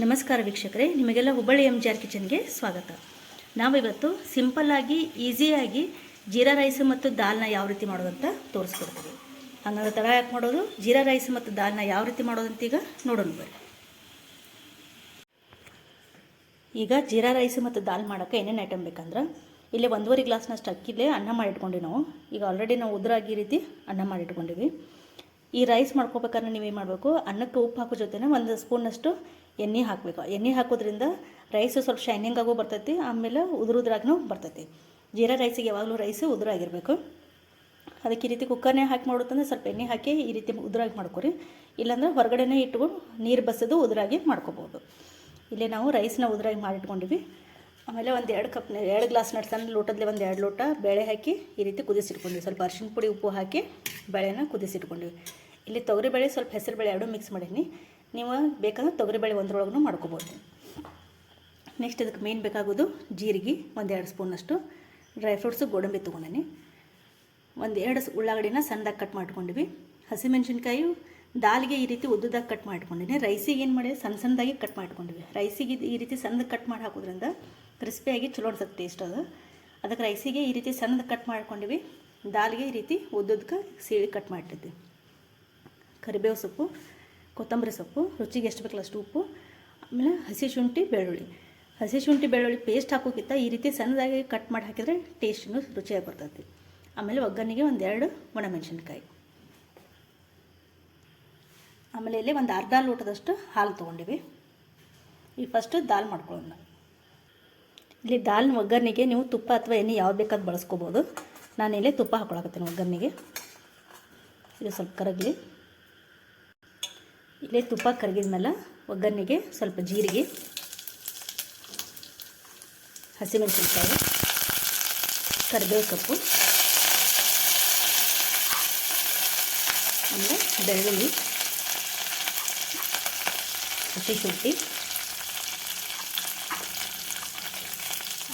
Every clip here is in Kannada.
ನಮಸ್ಕಾರ ವೀಕ್ಷಕರೇ, ನಿಮಗೆಲ್ಲ ಹುಬ್ಬಳ್ಳಿ MJR ಕಿಚನ್ಗೆ ಸ್ವಾಗತ. ನಾವಿವತ್ತು ಸಿಂಪಲ್ಲಾಗಿ ಈಸಿಯಾಗಿ ಜೀರಾ ರೈಸ್ ಮತ್ತು ದಾಲ್ನ ಯಾವ ರೀತಿ ಮಾಡೋದು ಅಂತ ತೋರಿಸ್ಕೊಡ್ತೀವಿ. ಹಂಗಾದ್ರೆ ತಡ ಯಾಕೆ ಮಾಡೋದು, ಜೀರಾ ರೈಸ್ ಮತ್ತು ದಾಲ್ನ ಯಾವ ರೀತಿ ಮಾಡೋದಂತ ಈಗ ನೋಡೋಣ ಬರ್ರಿ. ಈಗ ಜೀರಾ ರೈಸ್ ಮತ್ತು ದಾಲ್ ಮಾಡೋಕ್ಕೆ ಏನೇನು ಐಟಮ್ ಬೇಕಂದ್ರೆ, ಇಲ್ಲಿ 1.5 ಗ್ಲಾಸ್ನಷ್ಟು ಅಕ್ಕಿಲೇ ಅನ್ನ ಮಾಡಿಟ್ಕೊಂಡು ನಾವು ಈಗ ಆಲ್ರೆಡಿ ನಾವು ಉದುರಾಗಿ ಈ ರೀತಿ ಅನ್ನ ಮಾಡಿಟ್ಕೊಂಡಿವಿ. ಈ ರೈಸ್ ಮಾಡ್ಕೋಬೇಕಾದ್ರೆ ನೀವೇನು ಮಾಡಬೇಕು, ಅನ್ನಕ್ಕೆ ಉಪ್ಪು ಹಾಕೋ ಜೊತೆನೇ 1 ಸ್ಪೂನಷ್ಟು ಎಣ್ಣೆ ಹಾಕಬೇಕು. ಎಣ್ಣೆ ಹಾಕೋದ್ರಿಂದ ರೈಸು ಸ್ವಲ್ಪ ಶೈನಿಂಗ್ ಆಗೋ ಬರ್ತೈತಿ, ಆಮೇಲೆ ಉದುರಾಗೂ ಬರ್ತೈತಿ. ಜೀರಾ ರೈಸಿಗೆ ಯಾವಾಗಲೂ ರೈಸು ಉದುರಾಗಿರಬೇಕು. ಅದಕ್ಕೆ ಈ ರೀತಿ ಕುಕ್ಕರ್ನೇ ಹಾಕಿ ಮಾಡೋದಂದ್ರೆ ಸ್ವಲ್ಪ ಎಣ್ಣೆ ಹಾಕಿ ಈ ರೀತಿ ಉದುರಾಗಿ ಮಾಡ್ಕೊರಿ. ಇಲ್ಲಾಂದ್ರೆ ಹೊರಗಡೆನೇ ಇಟ್ಕೊಂಡು ನೀರು ಬಸೋದು ಉದುರಾಗಿ ಮಾಡ್ಕೋಬೋದು. ಇಲ್ಲೇ ನಾವು ರೈಸ್ನ ಉದುರಾಗಿ ಮಾಡಿಟ್ಕೊಂಡಿವಿ. ಆಮೇಲೆ 2 ಗ್ಲಾಸ್ ಸಣ್ಣ ಲೋಟದಲ್ಲಿ 1-2 ಲೋಟ ಬೇಳೆ ಹಾಕಿ ಈ ರೀತಿ ಕುದಿಸಿಟ್ಕೊಂಡಿವಿ. ಸ್ವಲ್ಪ ಅರಿಶಿನ ಪುಡಿ ಉಪ್ಪು ಹಾಕಿ ಬೇಳೆನ ಕುದಿಸಿಟ್ಕೊಂಡಿವಿ. ಇಲ್ಲಿ ತೊಗರಿಬೇಳೆ ಸ್ವಲ್ಪ ಹೆಸರುಬೇಳೆ ಎರಡೂ ಮಿಕ್ಸ್ ಮಾಡೀನಿ. ನೀವು ಬೇಕಾದ್ರೆ ತೊಗರಿಬೇಳೆ ಒಂದರೊಳಗೂ ಮಾಡ್ಕೋಬೋದು. ನೆಕ್ಸ್ಟ್ ಇದಕ್ಕೆ ಮೇನ್ ಬೇಕಾಗೋದು ಜೀರಿಗೆ 1-2 ಸ್ಪೂನಷ್ಟು, ಡ್ರೈ ಫ್ರೂಟ್ಸು ಗೋಡಂಬಿ ತೊಗೊಂಡಿನಿ, 1-2 ಉಳ್ಳಾಗಡ್ಡಿನ ಸಣ್ಣದಾಗಿ ಕಟ್ ಮಾಡ್ಕೊಂಡಿವಿ. ಹಸಿಮೆಣ್ಸಿನ್ಕಾಯಿ ದಾಲ್ಗೆ ಈ ರೀತಿ ಉದ್ದುದಾಗಿ ಕಟ್ ಮಾಡ್ಕೊಂಡಿನಿ. ರೈಸಿಗೆ ಏನು ಮಾಡಿ ಸಣ್ಣದಾಗಿ ಕಟ್ ಮಾಡ್ಕೊಂಡಿವಿ. ರೈಸಿಗೆ ಈ ರೀತಿ ಸಣ್ಣದಾಗಿ ಕಟ್ ಮಾಡಿ ಹಾಕೋದ್ರಿಂದ ಕ್ರಿಸ್ಪಿಯಾಗಿ ಚಲೋ ಅನ್ಸುತ್ತೆ, ಟೇಸ್ಟ್ ಅದು. ಅದಕ್ಕೆ ರೈಸಿಗೆ ಈ ರೀತಿ ಸಣ್ಣದಾಗಿ ಕಟ್ ಮಾಡ್ಕೊಂಡಿವಿ. ದಾಲ್ಗೆ ಈ ರೀತಿ ಉದ್ದುದಕ್ಕೆ ಸೀಳಿ ಕಟ್ ಮಾಡಿರ್ತೀವಿ. ಕರಿಬೇವು ಸೊಪ್ಪು, ಕೊತ್ತಂಬರಿ ಸೊಪ್ಪು, ರುಚಿಗೆ ಎಷ್ಟು ಬೇಕಲ್ಲ ಅಷ್ಟು ಉಪ್ಪು, ಆಮೇಲೆ ಹಸಿ ಶುಂಠಿ ಬೆಳ್ಳುಳ್ಳಿ ಪೇಸ್ಟ್ ಹಾಕೋಕ್ಕಿಂತ ಈ ರೀತಿ ಸಣ್ಣದಾಗಿ ಕಟ್ ಮಾಡಿ ಹಾಕಿದರೆ ಟೇಸ್ಟಿನೂ ರುಚಿಯಾಗಿ ಬರ್ತೈತಿ. ಆಮೇಲೆ ಒಗ್ಗರಣೆಗೆ 1-2 ಒಣಮೆಣಸಿನ್ಕಾಯಿ, ಆಮೇಲೆ ಇಲ್ಲಿ ಒಂದು ಅರ್ಧ ಲೋಟದಷ್ಟು ಹಾಲು ತೊಗೊಂಡಿವಿ. ಈ ಫಸ್ಟು ದಾಲ್ ಮಾಡ್ಕೊಳ್ಳೋಣ. ಇಲ್ಲಿ ದಾಲ್ ಒಗ್ಗರಣೆಗೆ ನೀವು ತುಪ್ಪ ಅಥವಾ ಎಣ್ಣೆ ಯಾವ್ದು ಬೇಕಾದ್ರೂ ಬಳಸ್ಕೋಬೋದು. ನಾನಿಲ್ಲಿ ತುಪ್ಪ ಹಾಕೊಳಕತ್ತೀನಿ ಒಗ್ಗರಣೆಗೆ. ಇದು ಸ್ವಲ್ಪ ಕರಗಲಿ. ಇಲ್ಲೇ ತುಪ್ಪ ಕರಗಿದ ಮೇಲೆ ಒಗ್ಗರಣೆಗೆ ಸ್ವಲ್ಪ ಜೀರಿಗೆ, ಹಸಿಮೆಣಸಿನ್ಕಾಯಿ, ಕರಿಬೇವು ಸೊಪ್ಪು, ಆಮೇಲೆ ಬೆಳ್ಳುಳ್ಳಿ, ಹಸಿ ಶುಂಠಿ,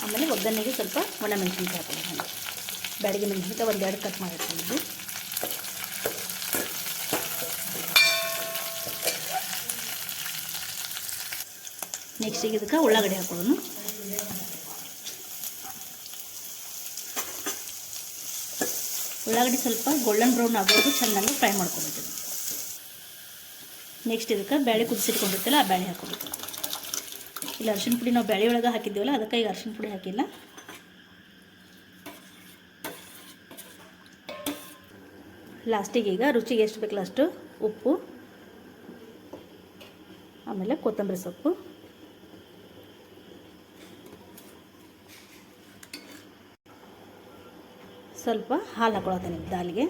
ಆಮೇಲೆ ಒಗ್ಗರಣೆಗೆ ಸ್ವಲ್ಪ ಒಣಮೆಣಸಿನ್ಕಾಯಿ ಹಾಕೋದು. ಬ್ಯಾಡಗಿ ಮೆಣಸಿನ್ಕಾಯಿ 1-2 ಕಟ್ ಮಾಡಿಟ್ಕೊಂಡಿದ್ದು. ನೆಕ್ಸ್ಟ್ ಇದಕ್ಕೆ ಉಳ್ಳಾಗಡ್ಡಿ ಹಾಕೋದು. ಉಳ್ಳಾಗಡ್ಡಿ ಸ್ವಲ್ಪ ಗೋಲ್ಡನ್ ಬ್ರೌನ್ ಆಗೋದು ಚೆನ್ನಾಗಿ ಫ್ರೈ ಮಾಡ್ಕೊಬೇಕು. ನೆಕ್ಸ್ಟ್ ಇದಕ್ಕೆ ಬೇಳೆ ಕುದಿಸಿಟ್ಕೊಂಡಿರ್ತಲ್ಲ ಆ ಬೇಳೆ ಹಾಕೋಬೇಕು. ಇಲ್ಲ ಅರಿಶಿನ ಪುಡಿ ನಾವು ಬೇಳೆ ಒಳಗೆ ಹಾಕಿದ್ದೀವಲ್ಲ, ಅದಕ್ಕೆ ಈಗ ಅರಿಶಿನ ಪುಡಿ ಹಾಕಿಲ್ಲ. ಲಾಸ್ಟಿಗೆ ಈಗ ರುಚಿಗೆ ಎಷ್ಟು ಬೇಕಲ್ಲ ಅಷ್ಟು ಉಪ್ಪು, ಆಮೇಲೆ ಕೊತ್ತಂಬರಿ ಸೊಪ್ಪು, ಸ್ವಲ್ಪ ಹಾಲು ಹಾಕೊಳತ್ತೀನಿ. ದಾಲಿಗೆ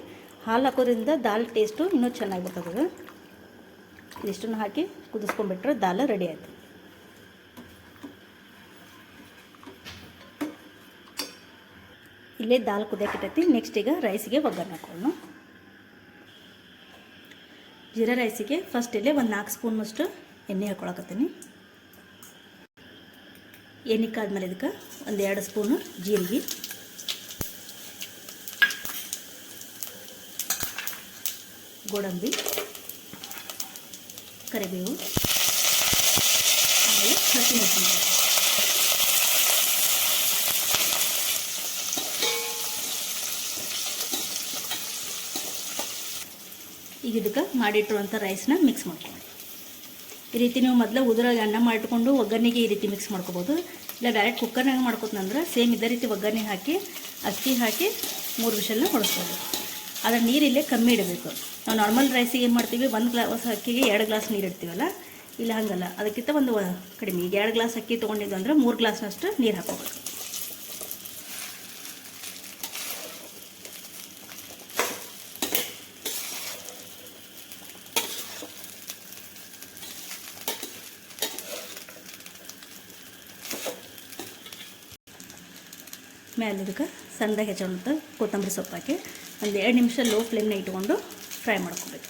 ಹಾಲು ಹಾಕೋದ್ರಿಂದ ದಾಲ್ ಟೇಸ್ಟು ಇನ್ನೂ ಚೆನ್ನಾಗಿ ಬರ್ತದೆ. ಇದಿಷ್ಟನ್ನು ಹಾಕಿ ಕುದಿಸ್ಕೊಂಡ್ಬಿಟ್ರೆ ದಾಲ್ ರೆಡಿ ಆಯಿತು. ಇಲ್ಲೇ ದಾಲ್ ಕುದಿಯಾಕಿಟ್ಟೈತಿ. ನೆಕ್ಸ್ಟ್ ಈಗ ರೈಸಿಗೆ ಒಗ್ಗರಣೆ ಹಾಕೋಣ. ಜೀರಾ ರೈಸಿಗೆ ಫಸ್ಟ್ ಇಲ್ಲೇ 4 ಸ್ಪೂನಷ್ಟು ಎಣ್ಣೆ ಹಾಕೊಳಕತ್ತೀನಿ. ಎಣ್ಣೆ ಕಾದ್ಮೇಲೆ ಇದಕ್ಕೆ 1-2 ಸ್ಪೂನು ಜೀರಿಗೆ, ಗೋಡಂಬಿ, ಕರಿಬೇವು, ಆಮೇಲೆ ಹಸಿಮೆಣಸಿನಕಾಯಿ. ಈಗ ಇದಕ್ಕೆ ಮಾಡಿಟ್ಟಿರುವಂಥ ರೈಸ್ನ ಮಿಕ್ಸ್ ಮಾಡ್ಕೊಳ್ಳಿ. ಈ ರೀತಿ ನೀವು ಮೊದಲು ಉದುರಾಗಿ ಅನ್ನ ಮಾಡಿಟ್ಕೊಂಡು ಒಗ್ಗರಣೆಗೆ ಈ ರೀತಿ ಮಿಕ್ಸ್ ಮಾಡ್ಕೋಬೋದು. ಇಲ್ಲ ಡೈರೆಕ್ಟ್ ಕುಕ್ಕರ್ನಾಗ ಮಾಡ್ಕೊತಂದ್ರೆ ಸೇಮ್ ಇದೇ ರೀತಿ ಒಗ್ಗರಣೆ ಹಾಕಿ ಅಕ್ಕಿ ಹಾಕಿ 3 ವಿಷಲ್ನ ಹೊಡಿಸ್ಬೋದು. ಆದರೆ ನೀರಿಲ್ಲೇ ಕಮ್ಮಿ ಇಡಬೇಕು. ನಾವು ನಾರ್ಮಲ್ ರೈಸಿಗೆ ಏನು ಮಾಡ್ತೀವಿ, 1 ಗ್ಲಾಸ್ ಅಕ್ಕಿಗೆ 2 ಗ್ಲಾಸ್ ನೀರು ಇಡ್ತೀವಲ್ಲ, ಇಲ್ಲ ಹಾಗಲ್ಲ. ಅದಕ್ಕಿಂತ ಒಂದು ಕಡಿಮೆ. ಈಗ 2 ಗ್ಲಾಸ್ ಅಕ್ಕಿ ತೊಗೊಂಡಿದ್ದು ಅಂದ್ರೆ 3 ಗ್ಲಾಸ್ನಷ್ಟು ನೀರು ಹಾಕೋಬೇಕು. ಮೇಲೆ ಇದಕ್ಕೆ ಸಣ್ಣದಾಗಿ ಹೆಚ್ಚೋಂಥ ಕೊತ್ತಂಬರಿ ಸೊಪ್ಪು ಹಾಕಿ 1-2 ನಿಮಿಷ ಲೋ ಫ್ಲೇಮ್ನ ಇಟ್ಕೊಂಡು ಫ್ರೈ ಮಾಡ್ಕೋಬೇಕು.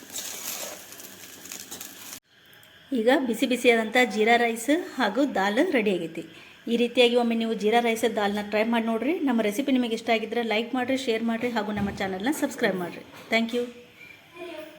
ಈಗ ಬಿಸಿ ಬಿಸಿಯಾದಂಥ ಜೀರಾ ರೈಸ್ ಹಾಗೂ ದಾಲ್ ರೆಡಿ ಆಗೈತಿ. ಈ ರೀತಿಯಾಗಿ ಒಮ್ಮೆ ನೀವು ಜೀರಾ ರೈಸ್ ದಾಲ್ನ ಟ್ರೈ ಮಾಡಿ ನೋಡಿರಿ. ನಮ್ಮ ರೆಸಿಪಿ ನಿಮಗೆ ಇಷ್ಟ ಆಗಿದ್ದರೆ ಲೈಕ್ ಮಾಡಿರಿ, ಶೇರ್ ಮಾಡಿರಿ ಹಾಗೂ ನಮ್ಮ ಚಾನಲ್ನ ಸಬ್ಸ್ಕ್ರೈಬ್ ಮಾಡಿರಿ. Thank you.